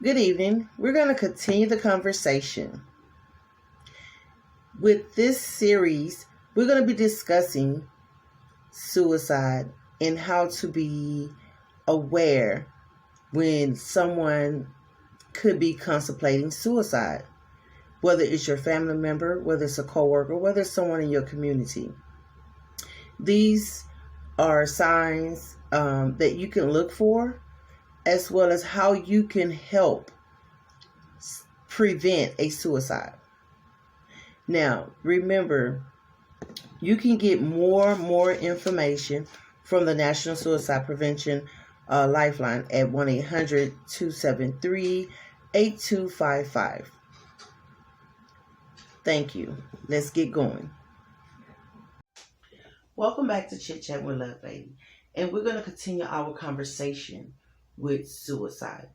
Good evening. We're going to continue the conversation. With this series, we're going to be discussing suicide and how to be aware when someone could be contemplating suicide, whether it's your family member, whether it's a coworker, whether it's someone in your community. These are signs that you can look for, as well as how you can help prevent a suicide. Now, remember, you can get more information from the National Suicide Prevention Lifeline at 1-800-273-8255. Thank you. Let's get going. Welcome back to Chit Chat with Love Lady. And we're going to continue our conversation with suicide.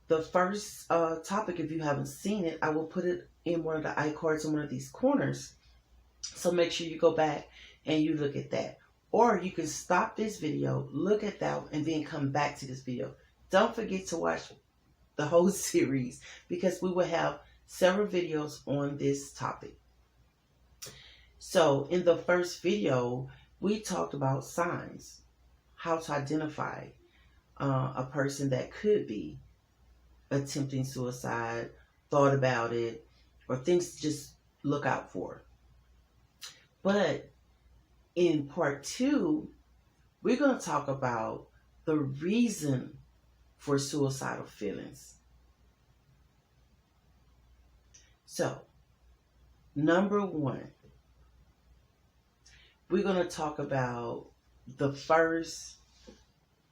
The first topic, if you haven't seen it, I will put it in one of the iCards in one of these corners. So make sure you go back and you look at that. Or you can stop this video, look at that, and then come back to this video. Don't forget to watch the whole series because we will have several videos on this topic. So in the first video, we talked about signs, how to identify a person that could be attempting suicide, thought about it, or things to just look out for. But in part 2, we're going to talk about the reason for suicidal feelings. So, number 1, we're going to talk about the first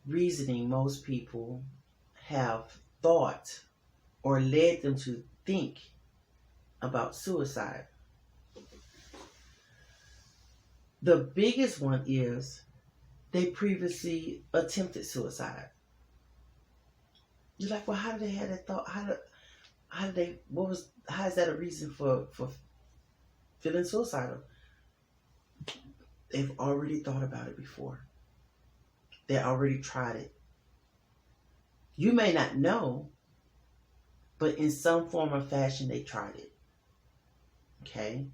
reasoning most people have thought or led them to think about suicide. The biggest one is they previously attempted suicide. You're like, well, how did they have that thought? How is that a reason for feeling suicidal? They've already thought about it before. They already tried it. You may not know, but in some form or fashion, they tried it. Okay?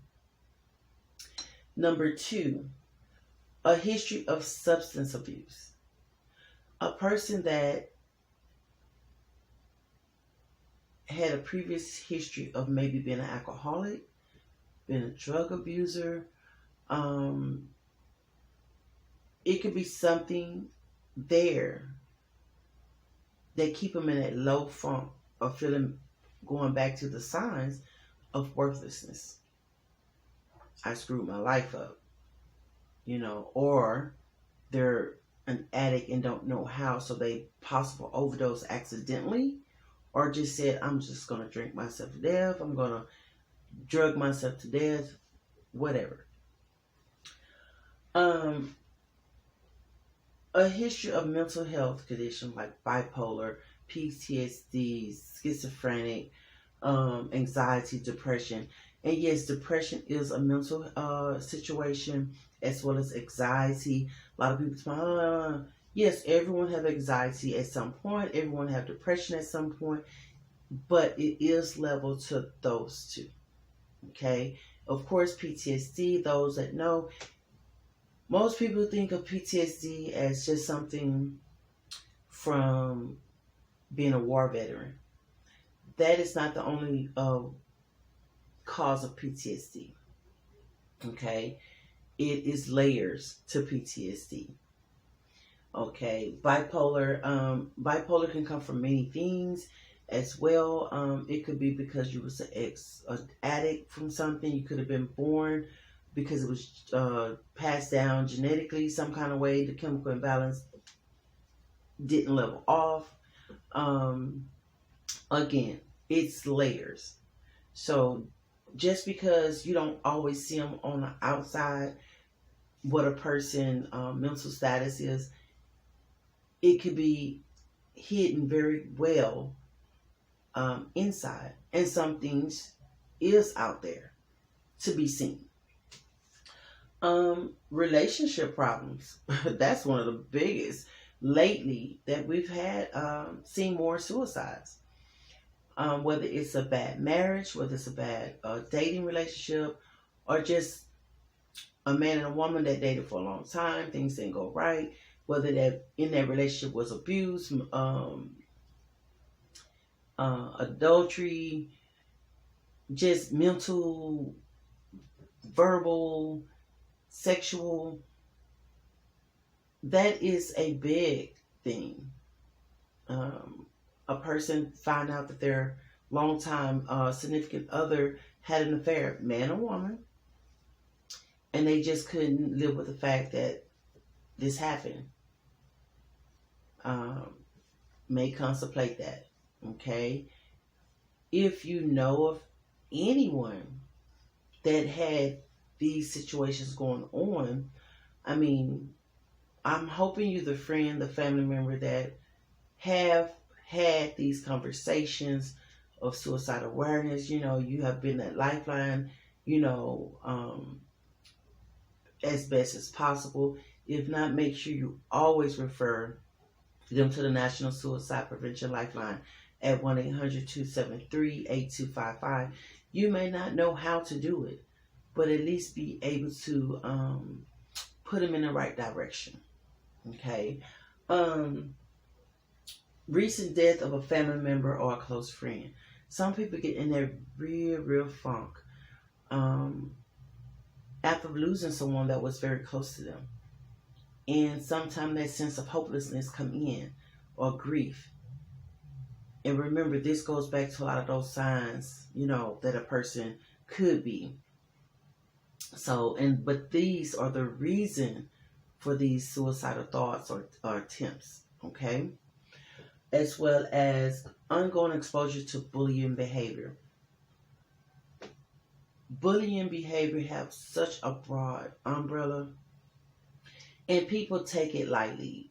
Number 2, a history of substance abuse. A person that had a previous history of maybe being an alcoholic, being a drug abuser. It could be something there that keep them in that low funk of feeling, going back to the signs of worthlessness. I screwed my life up, or they're an addict and don't know how, so they possible overdose accidentally, or just said, I'm just going to drink myself to death, I'm going to drug myself to death, whatever. A history of mental health conditions like bipolar, PTSD, schizophrenic, anxiety, depression. And yes, depression is a mental situation as well as anxiety. A lot of people say, yes, everyone have anxiety at some point. Everyone have depression at some point. But it is level to those two. Okay? Of course, PTSD, those that know, most people think of PTSD as just something from being a war veteran. That is not the only cause of PTSD. Okay? It is layers to PTSD. Okay? Bipolar can come from many things as well. It could be because you was an addict from something. You could have been born because it was passed down genetically some kind of way. The chemical imbalance didn't level off. Again, it's layers. So just because you don't always see them on the outside, what a person mental status is, it could be hidden very well inside. And some things is out there to be seen. Relationship problems. That's one of the biggest lately that we've had seen more suicides. whether it's a bad marriage, whether it's a bad dating relationship, or just a man and a woman that dated for a long time, things didn't go right, whether that in that relationship was abuse, adultery, just mental, verbal, sexual. That is a big thing. A person find out that their longtime significant other had an affair, man or woman, and they just couldn't live with the fact that this happened. May contemplate that. Okay, if you know of anyone that had these situations going on, I mean, I'm hoping you're the friend, the family member that have had these conversations of suicide awareness. You have been that lifeline, as best as possible. If not, make sure you always refer them to the National Suicide Prevention Lifeline at 1-800-273-8255. You may not know how to do it, but at least be able to put them in the right direction. Okay. Recent death of a family member or a close friend. Some people get in their real funk after losing someone that was very close to them. And sometimes that sense of hopelessness come in, or grief. And remember, this goes back to a lot of those signs, that a person could be. But these are the reason for these suicidal thoughts or attempts, okay? As well as ongoing exposure to bullying behavior. Bullying behavior have such a broad umbrella, and people take it lightly.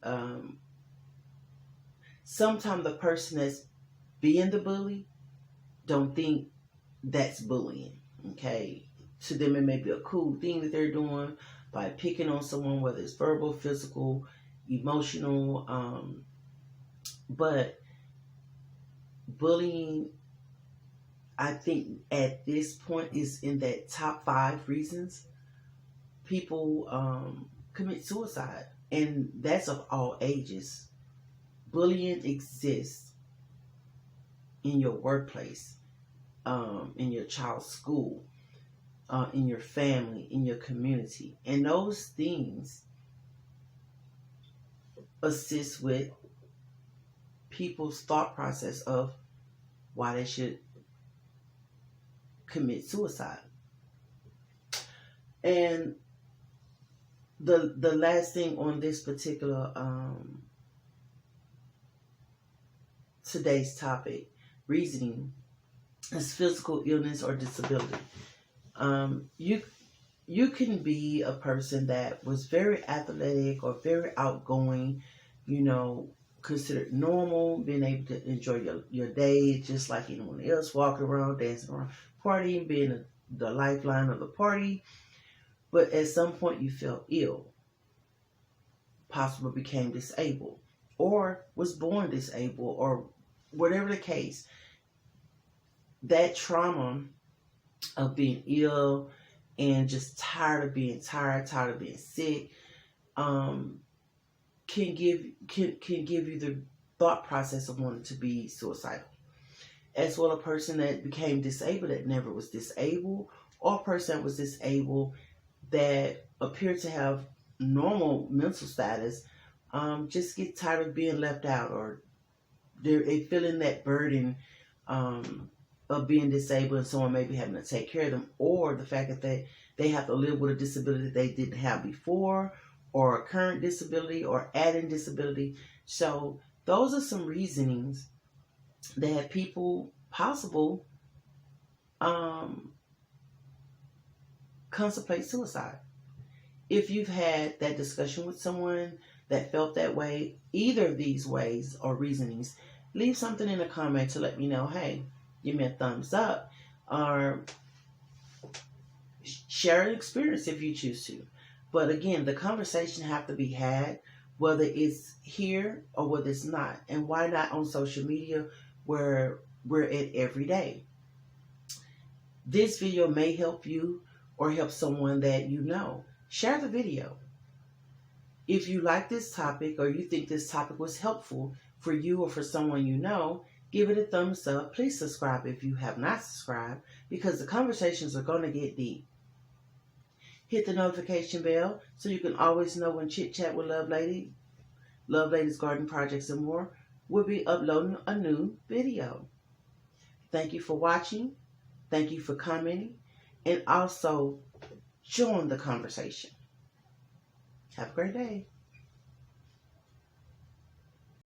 Sometimes the person that's being the bully don't think that's bullying, okay? To them, it may be a cool thing that they're doing by picking on someone, whether it's verbal, physical, emotional, but bullying, I think at this point, is in that top 5 reasons people commit suicide. And that's of all ages. Bullying exists in your workplace, in your child's school, in your family, in your community. And those things assist with people's thought process of why they should commit suicide. And the last thing on this particular today's topic, reasoning, is physical illness or disability. You can be a person that was very athletic or very outgoing, considered normal, being able to enjoy your day just like anyone else, walking around, dancing around, partying, being the lifeline of the party. But at some point you felt ill, possibly became disabled, or was born disabled, or whatever the case. That trauma of being ill and just tired of being sick, can give you the thought process of wanting to be suicidal. As well, a person that became disabled that never was disabled, or a person that was disabled that appeared to have normal mental status, just get tired of being left out, or they're feeling that burden of being disabled and someone maybe having to take care of them, or the fact that they have to live with a disability that they didn't have before, or a current disability, or adding disability. So those are some reasonings that people possible contemplate suicide. If you've had that discussion with someone that felt that way, either of these ways or reasonings, leave something in the comment to let me know. Hey, give me a thumbs up, or share an experience if you choose to. But again, the conversation have to be had, whether it's here or whether it's not. And why not on social media, where we're at every day. This video may help you or help someone that you know. Share the video. If you like this topic or you think this topic was helpful for you or for someone you know, give it a thumbs up. Please subscribe if you have not subscribed, because the conversations are going to get deep. Hit the notification bell so you can always know when Chit Chat with Lovelady, Lovelady's Garden Projects and more, will be uploading a new video. Thank you for watching. Thank you for commenting. And also join the conversation. Have a great day.